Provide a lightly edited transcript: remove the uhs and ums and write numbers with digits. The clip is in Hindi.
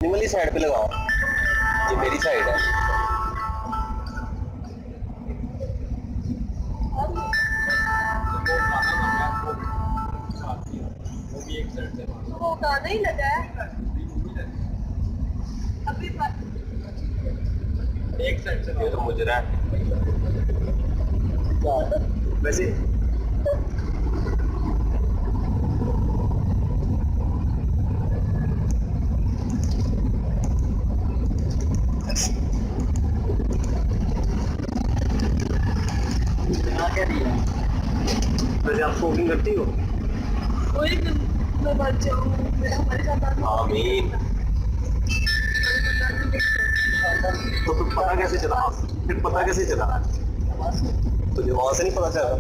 वाली साइड पे लगाओ, ये मेरी साइड है। वो गाना ही लगा है अभी एक साइड से ये तो मुजरा है वैसे। क्या दिया वैसे आप शॉपिंग करती हो? वही मैं बच जाऊँ हमारे साथ आमीन। तो फिर पता कैसे चला? फिर पता कैसे चला? तुझे वहां से नहीं पता चला?